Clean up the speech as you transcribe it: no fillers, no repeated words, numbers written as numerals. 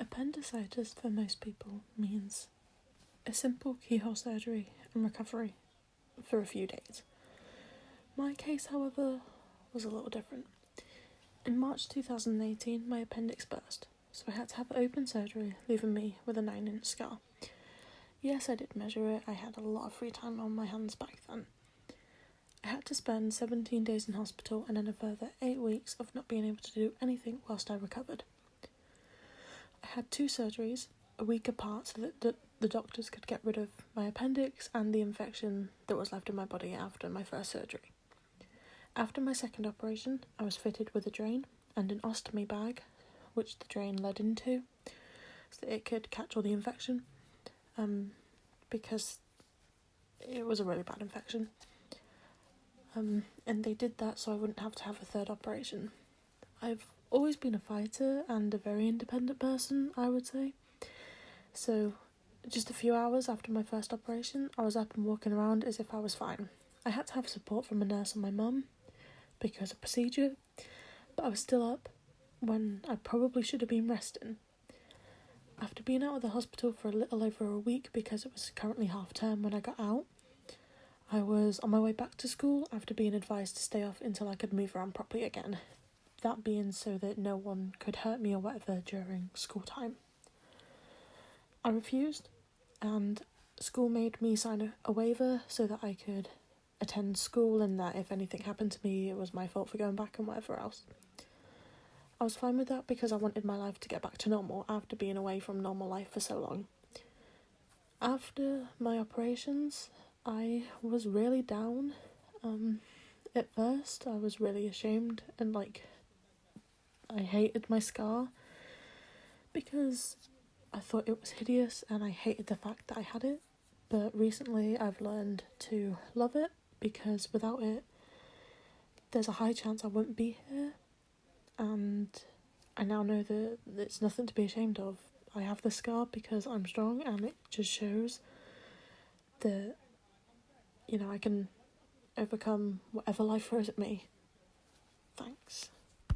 Appendicitis for most people means a simple keyhole surgery and recovery for a few days. My case, however, was a little different. In March 2018, my appendix burst, so I had to have open surgery, leaving me with a 9-inch scar. Yes, I did measure it. I had a lot of free time on my hands back then. I had to spend 17 days in hospital and then a further 8 weeks of not being able to do anything whilst I recovered. I had 2 surgeries, a week apart, so that the doctors could get rid of my appendix and the infection that was left in my body after my first surgery. After my second operation, I was fitted with a drain and an ostomy bag, which the drain led into, so that it could catch all the infection, because it was a really bad infection. And they did that so I wouldn't have to have a third operation. I've always been a fighter and a very independent person, I would say. So, just a few hours after my first operation, I was up and walking around as if I was fine. I had to have support from a nurse and my mum because of procedure, but I was still up when I probably should have been resting. After being out of the hospital for a little over a week because it was currently half term when I got out, I was on my way back to school after being advised to stay off until I could move around properly again. That being so that no one could hurt me or whatever during school time. I refused, and school made me sign a waiver so that I could attend school and that if anything happened to me, it was my fault for going back and whatever else. I was fine with that because I wanted my life to get back to normal after being away from normal life for so long. After my operations, I was really down. At first, I was really ashamed and I hated my scar because I thought it was hideous and I hated the fact that I had it. But recently I've learned to love it because without it, there's a high chance I wouldn't be here. And I now know that it's nothing to be ashamed of. I have the scar because I'm strong, and it just shows that, I can overcome whatever life throws at me. Thanks.